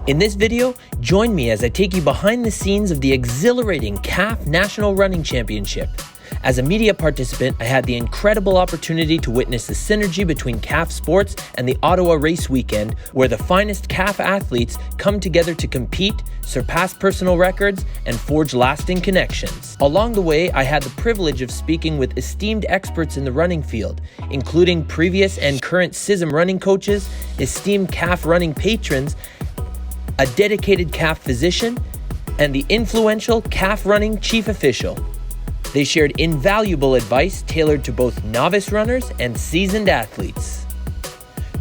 In this video, join me as I take you behind the scenes of the exhilarating CAF National Running Championship. As a media participant, I had the incredible opportunity to witness the synergy between CAF sports and the Ottawa Race Weekend, where the finest CAF athletes come together to compete, surpass personal records, and forge lasting connections. Along the way, I had the privilege of speaking with esteemed experts in the running field, including previous and current CISM running coaches, esteemed CAF running patrons, a dedicated CAF physician, and the influential CAF running chief official. They shared invaluable advice tailored to both novice runners and seasoned athletes.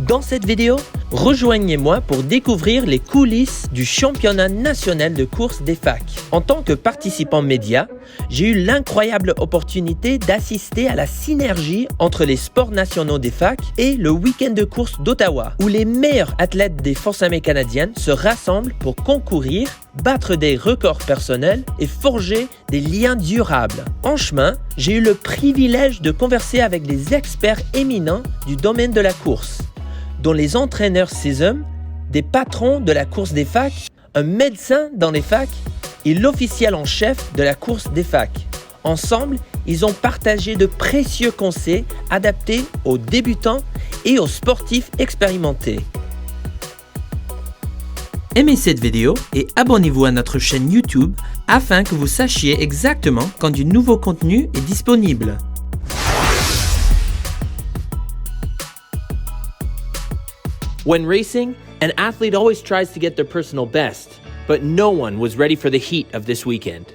Dans cette vidéo, rejoignez-moi pour découvrir les coulisses du Championnat national de course des FAC. En tant que participant média, j'ai eu l'incroyable opportunité d'assister à la synergie entre les sports nationaux des FAC et le week-end de course d'Ottawa, où les meilleurs athlètes des forces armées canadiennes se rassemblent pour concourir, battre des records personnels et forger des liens durables. En chemin, j'ai eu le privilège de converser avec des experts éminents du domaine de la course, dont les entraîneurs CISM, des patrons de la course des FAC, un médecin dans les FAC et l'officiel en chef de la course des FAC. Ensemble, ils ont partagé de précieux conseils adaptés aux débutants et aux sportifs expérimentés. Aimez cette vidéo et abonnez-vous à notre chaîne YouTube afin que vous sachiez exactement quand du nouveau contenu est disponible. When racing, an athlete always tries to get their personal best, but no one was ready for the heat of this weekend.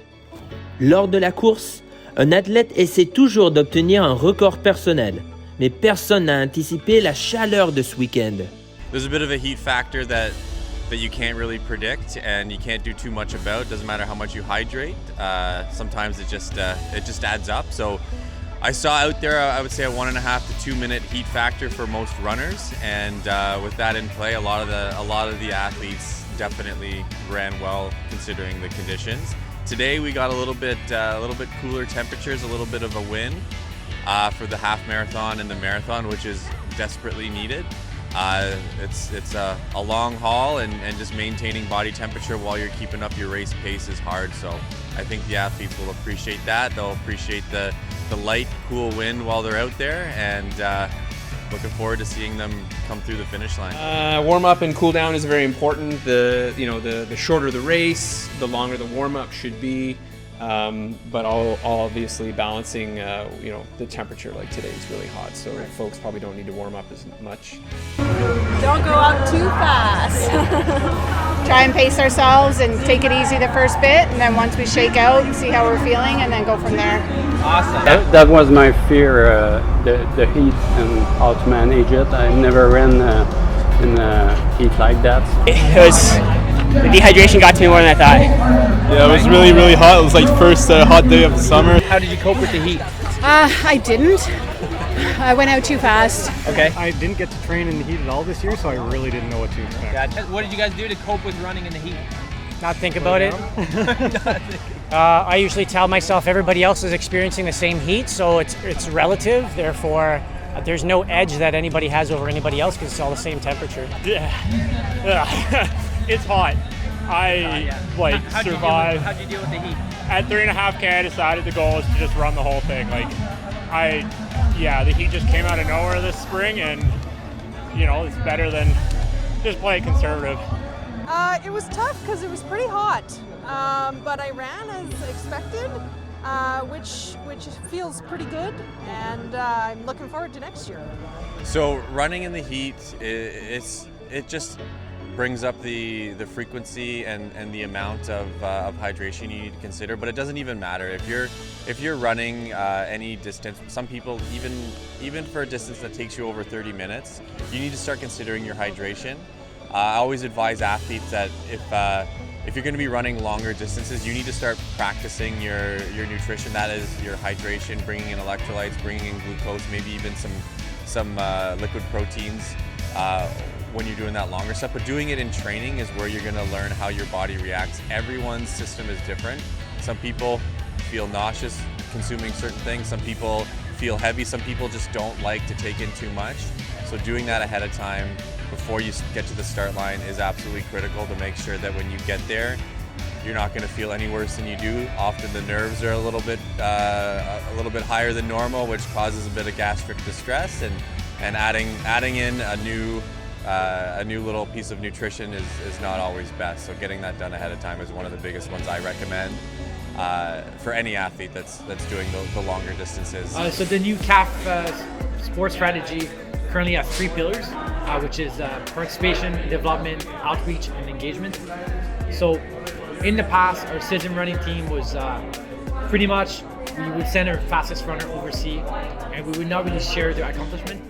Lors de la course, un athlète essaie toujours d'obtenir un record personnel, mais personne n'a anticipé la chaleur de ce week-end. There's a bit of a heat factor that you can't really predict and you can't do too much about. Doesn't matter how much you hydrate. Sometimes it just adds up. So I saw out there, I would say a 1.5 to 2 minute heat factor for most runners, and with that in play, a lot of the athletes definitely ran well considering the conditions. Today we got a little bit cooler temperatures, a little bit of a wind for the half marathon and the marathon, which is desperately needed. It's a long haul, and just maintaining body temperature while you're keeping up your race pace is hard. So I think the athletes will appreciate that. They'll appreciate the light, cool wind while they're out there, and looking forward to seeing them come through the finish line. Warm up and cool down is very important. The shorter the race, the longer the warm up should be. But all obviously balancing, the temperature. Like today is really hot, so folks probably don't need to warm up as much. Don't go out too fast. Try and pace ourselves and take it easy the first bit, and then once we shake out and see how we're feeling, and then go from there. Awesome. That was my fear, the heat and how to manage it. I never ran in heat like that. The dehydration got to me more than I thought. Yeah, it was really, really hot. It was like the first hot day of the summer. How did you cope with the heat? I didn't. I went out too fast. Okay. I didn't get to train in the heat at all this year, so I really didn't know what to expect. Gotcha. What did you guys do to cope with running in the heat? Not think about it. I usually tell myself everybody else is experiencing the same heat, so it's relative. Therefore, there's no edge that anybody has over anybody else because it's all the same temperature. Yeah. It's hot. How'd survived. How'd you deal with the heat? At 3.5K, I decided the goal is to just run the whole thing. The heat just came out of nowhere this spring, and it's better than just play it conservative. It was tough because it was pretty hot, but I ran as expected, which feels pretty good, and I'm looking forward to next year. So running in the heat, it just brings up the frequency and the amount of hydration you need to consider, but it doesn't even matter if you're running any distance. Some people, even for a distance that takes you over 30 minutes, you need to start considering your hydration. I always advise athletes that if you're going to be running longer distances, you need to start practicing your nutrition. That is your hydration, bringing in electrolytes, bringing in glucose, maybe even some liquid proteins. When you're doing that longer stuff, but doing it in training is where you're going to learn how your body reacts. Everyone's system is different. Some people feel nauseous consuming certain things. Some people feel heavy. Some people just don't like to take in too much. So doing that ahead of time before you get to the start line is absolutely critical to make sure that when you get there, you're not going to feel any worse than you do. Often the nerves are a little bit higher than normal, which causes a bit of gastric distress, and adding in a new little piece of nutrition is not always best. So getting that done ahead of time is one of the biggest ones I recommend for any athlete that's doing the longer distances. So the new CAF sports strategy currently has 3 pillars, which is participation, development, outreach, and engagement. So in the past, our citizen running team was pretty much, we would send our fastest runner overseas, and we would not really share their accomplishment.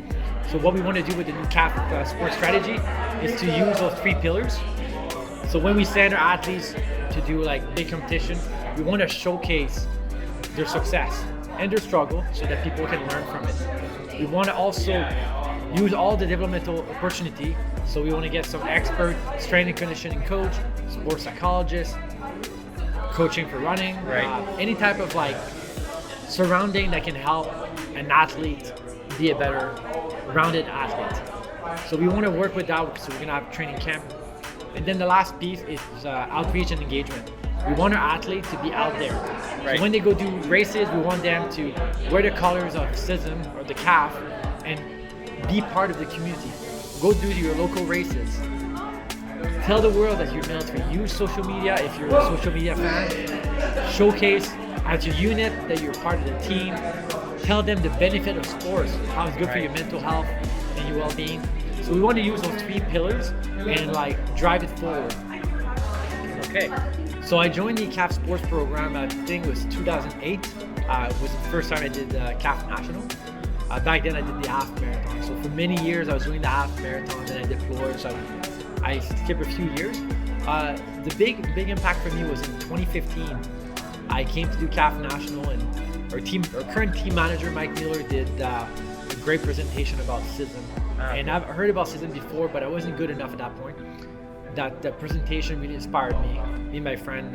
So what we want to do with the new CAF sports strategy is to use those 3 pillars. So when we send our athletes to do like big competition, we want to showcase their success and their struggle so that people can learn from it. We want to also use all the developmental opportunity. So we want to get some expert strength and conditioning coach, sports psychologist, coaching for running, any type of like surrounding that can help an athlete be a better rounded athlete. So we want to work with that, so we're going to have training camp. And then the last piece is outreach and engagement. We want our athletes to be out there. So when they go do races, we want them to wear the colors of CISM or the CAF and be part of the community. Go do your local races. Tell the world that you're military. Use social media if you're a social media fan. Showcase as your unit that you're part of the team. Tell them the benefit of sports, how it's good for your mental health and your well-being. So we want to use those 3 pillars and like drive it forward. Okay. So I joined the CAF sports program, I think it was 2008. It was the first time I did CAF National. Back then I did the half marathon. So for many years I was doing the half marathon, then I deployed, so I skipped a few years. The big impact for me was in 2015. I came to do CAF National, and our current team manager, Mike Mueller, did a great presentation about CISM. And I've heard about CISM before, but I wasn't good enough at that point. The presentation really inspired me and my friend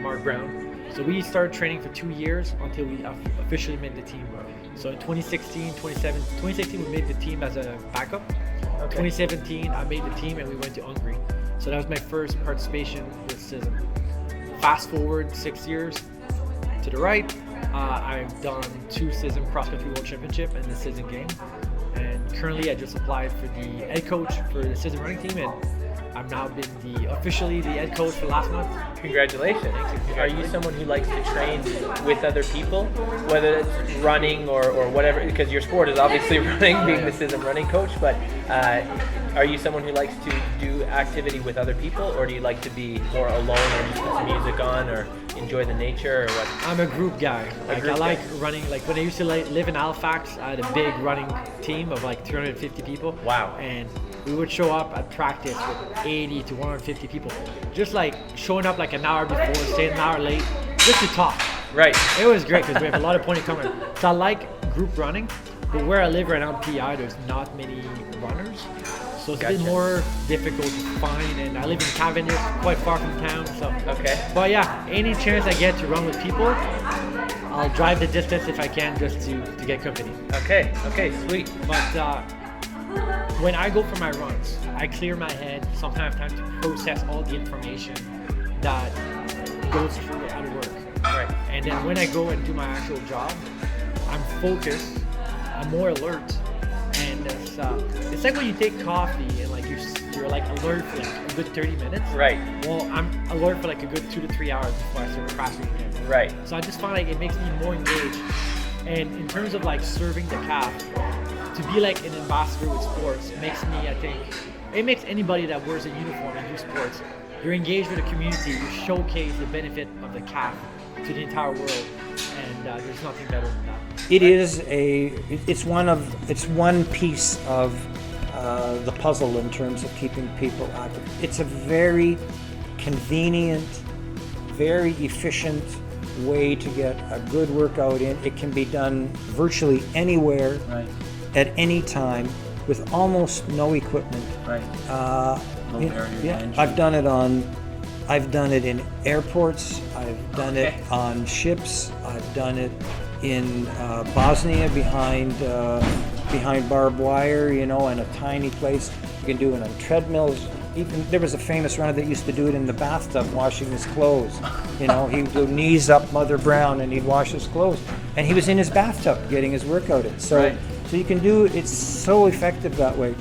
Mark Brown. So we started training for 2 years until we officially made the team. So in 2016 we made the team as a backup. 2017 I made the team and we went to Hungary. So that was my first participation with CISM. Fast forward 6 years to the right, I've done 2 CISM Cross Country World Championship and the CISM game. And currently I just applied for the head coach for the CISM running team, and I've now been officially the head coach for last month. Congratulations. Thank you. Are you someone who likes to train with other people, whether it's running or whatever, because your sport is obviously running, being the CISM running coach, but are you someone who likes to do activity with other people, or do you like to be more alone or just put some music on or enjoy the nature, or what? I'm a group guy. I like running. Like when I used to live in Halifax, I had a big running team of like 350 people. Wow. And we would show up at practice with 80 to 150 people. Just like showing up like an hour before, staying an hour late, just to talk. Right. It was great because we have a lot of point coming. So I like group running, but where I live right now in PI, there's not many runners. So it's a bit more difficult to find, and I live in Cavendish, quite far from town. So But yeah, any chance I get to run with people, I'll drive the distance if I can, just to get company. Okay, sweet. But when I go for my runs, I clear my head. Sometimes I have time to process all the information that goes through at work. Right. And then when I go and do my actual job, I'm focused, I'm more alert. And it's like when you take coffee and like you're like alert for like a good 30 minutes. Right. Well, I'm alert for like a good 2 to 3 hours before I start crashing again. Right. So I just find like it makes me more engaged. And in terms of like serving the CAF, to be like an ambassador with sports makes me, I think, it makes anybody that wears a uniform and do sports. You're engaged with the community. You showcase the benefit of the CAF to the entire world, and there's nothing better than that. It is it's one piece of the puzzle in terms of keeping people active. It's a very convenient, very efficient way to get a good workout in. It can be done virtually anywhere, at any time, with almost no equipment. Right. I've done it in airports. I've done it on ships. I've done it in Bosnia behind barbed wire, in a tiny place. can do it on treadmills. Even there was a famous runner that used to do it in the bathtub washing his clothes. You know, he'd go knees up Mother Brown and he'd wash his clothes. And he was in his bathtub getting his workout in. So you can do it, it's so effective that way.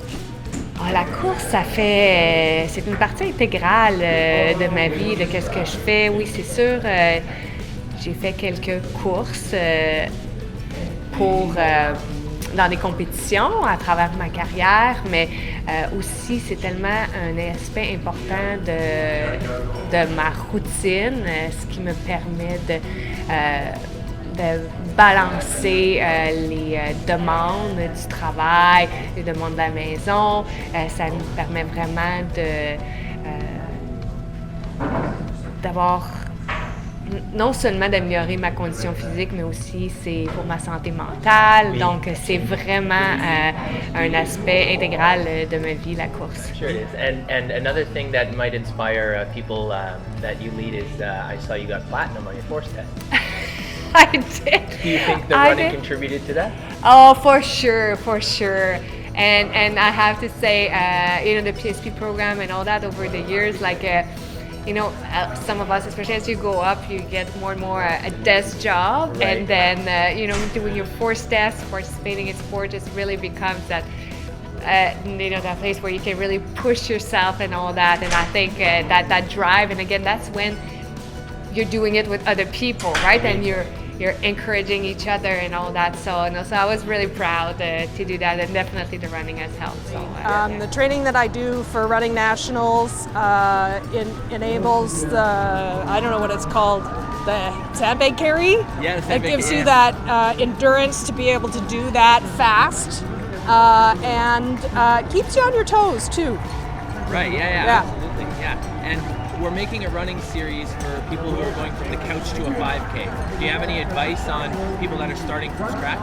Ah, la course, c'est une partie intégrale de ma vie, de ce que je fais. Oui, c'est sûr, j'ai fait quelques courses dans des compétitions à travers ma carrière, mais aussi c'est tellement un aspect important de ma routine, ce qui me permet de balancer les demandes du travail, les demandes de la maison. Ça nous permet vraiment d'avoir non seulement d'améliorer ma condition physique, mais aussi c'est pour ma santé mentale. Oui. Donc c'est vraiment un aspect intégral de ma vie, la course. Sure it is. And another thing that might inspire people that you lead is I saw you got platinum on your force test. I did. Do you think the running contributed to that? Oh, for sure. And I have to say, the PSP program and all that over the years, like, some of us, especially as you go up, you get more and more a desk job. Right. And then, doing your force test, participating in sport just really becomes that, that place where you can really push yourself and all that. And I think that drive, and again, that's when you're doing it with other people, right? And you're encouraging each other and all that. So I was really proud to do that, and definitely the running has helped. So the training that I do for running nationals enables the, I don't know what it's called, the sandbag carry. Yeah, it gives you that endurance to be able to do that fast, and keeps you on your toes too. Right. Yeah. Absolutely. Yeah. And we're making a running series for people who are going from the couch to a 5K. Do you have any advice on people that are starting from scratch?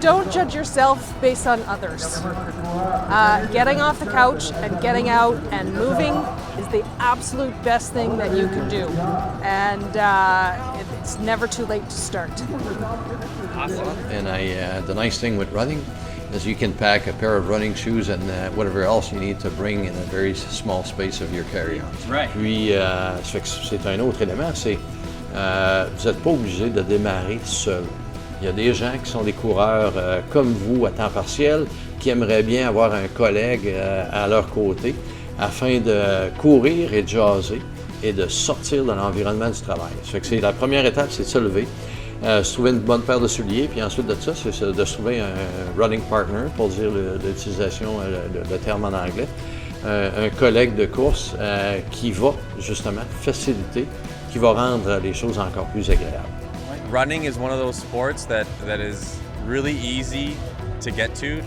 Don't judge yourself based on others. Getting off the couch and getting out and moving is the absolute best thing that you can do. And it's never too late to start. Awesome. And the nice thing with running is you can pack a pair of running shoes and whatever else you need to bring in a very small space of your carry-on. Right. Puis, c'est un autre élément, c'est vous n'êtes pas obligé de démarrer seul. Il y a des gens qui sont des coureurs comme vous à temps partiel qui aimeraient bien avoir un collègue à leur côté afin de courir et de jaser et de sortir de l'environnement du travail. Ça fait que la première étape, c'est de se lever. Se trouver une bonne paire de souliers, puis ensuite de ça, c'est de se trouver un running partner, pour dire l'utilisation, le terme en anglais, un collègue de course qui va justement faciliter, qui va rendre les choses encore plus agréables. Running is one of those sports that is really easy to get to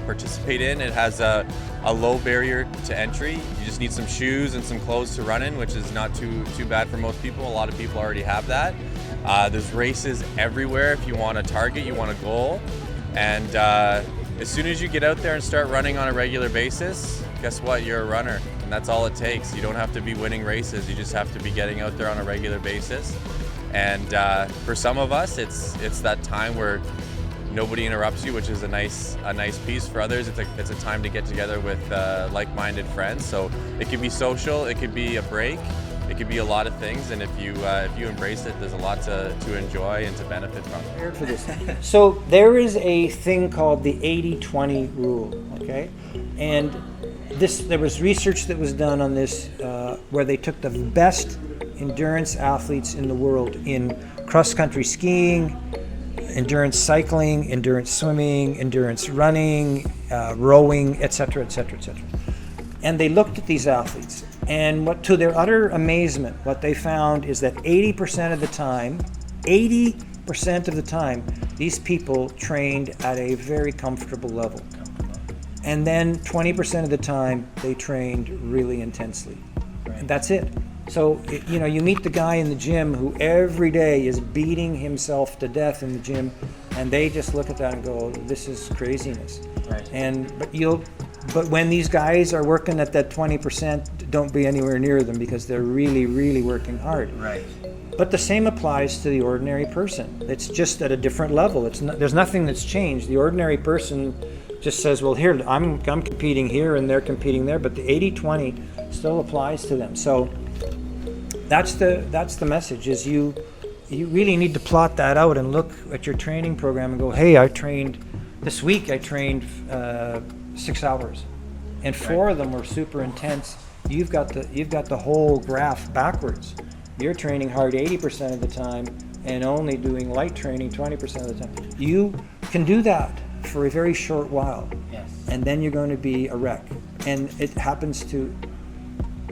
participate in. It has a low barrier to entry. You just need some shoes and some clothes to run in, which is not too bad for most people. A lot of people already have that. There's races everywhere if you want a target, you want a goal. And as soon as you get out there and start running on a regular basis, guess what? You're a runner. And that's all it takes. You don't have to be winning races. You just have to be getting out there on a regular basis. And for some of us, it's that time where nobody interrupts you, which is a nice piece. For others, it's a time to get together with like-minded friends. So it could be social, it could be a break. It could be a lot of things, and if you embrace it, there's a lot to enjoy and to benefit from. For this. So there is a thing called the 80-20 rule, okay? And there was research that was done on this where they took the best endurance athletes in the world in cross-country skiing, endurance cycling, endurance swimming, endurance running, rowing, etc., etc., etc. And they looked at these athletes. And to their utter amazement, what they found is that 80% of the time, these people trained at a very comfortable level. And then 20% of the time, they trained really intensely. And that's it. So, you meet the guy in the gym who every day is beating himself to death in the gym, and they just look at that and go, this is craziness. Right. But when these guys are working at that 20%, don't be anywhere near them because they're really, really working hard. Right. But the same applies to the ordinary person. It's just at a different level. There's nothing that's changed. The ordinary person just says, well, here, I'm competing here and they're competing there, but the 80-20 still applies to them. So that's the message, is you really need to plot that out and look at your training program and go, hey, this week I trained 6 hours and 4 of them were super intense. You've got the whole graph backwards. You're training hard 80% of the time and only doing light training 20% of the time. You can do that for a very short while, and then you're going to be a wreck. And it happens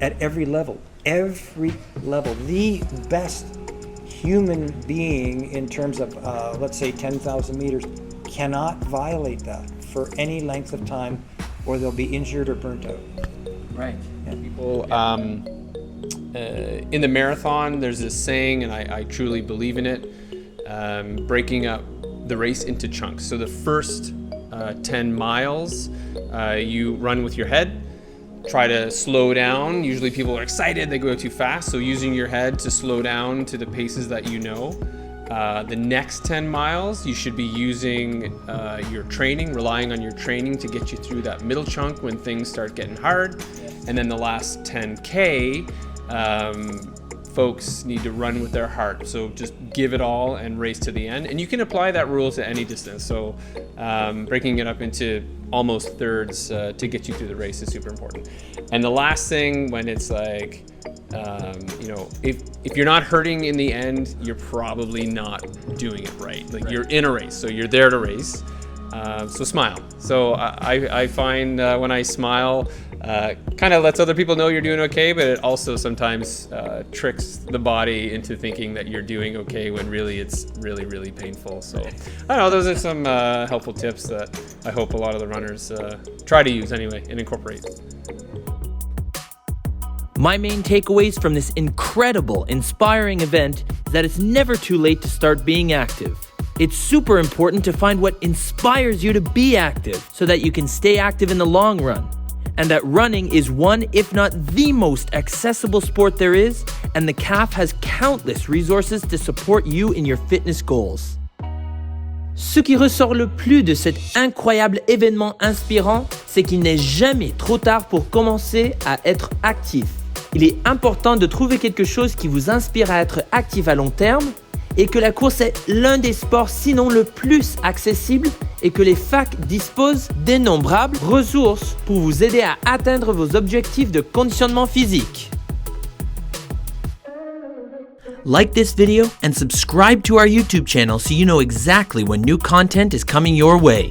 at every level. Every level. The best human being in terms of, let's say, 10,000 meters cannot violate that for any length of time, or they'll be injured or burnt out. Right. Yeah. People, in the marathon, there's this saying, and I truly believe in it, breaking up the race into chunks. So the first 10 miles, you run with your head, try to slow down. Usually people are excited, they go too fast, so using your head to slow down to the paces that you know. The next 10 miles, you should be using your training, relying on your training to get you through that middle chunk when things start getting hard. And then the last 10K, folks need to run with their heart. So just give it all and race to the end. And you can apply that rule to any distance. So breaking it up into almost thirds to get you through the race is super important. And the last thing, when it's like, if you're not hurting in the end, you're probably not doing it right. Like you're in a race, so you're there to race. So smile. So I find when I smile, kind of lets other people know you're doing okay, but it also sometimes tricks the body into thinking that you're doing okay when really it's really, really painful. So I don't know, those are some helpful tips that I hope a lot of the runners try to use anyway and incorporate. My main takeaways from this incredible, inspiring event is that it's never too late to start being active. It's super important to find what inspires you to be active so that you can stay active in the long run. And that running is one, if not the most accessible sport there is, and the CAF has countless resources to support you in your fitness goals. Ce qui ressort le plus de cet incroyable événement inspirant, c'est qu'il n'est jamais trop tard pour commencer à être actif. Il est important de trouver quelque chose qui vous inspire à être actif à long terme et que la course est l'un des sports sinon le plus accessible et que les FAC disposent d'innombrables ressources pour vous aider à atteindre vos objectifs de conditionnement physique. Like this video and subscribe to our YouTube channel so you know exactly when new content is coming your way.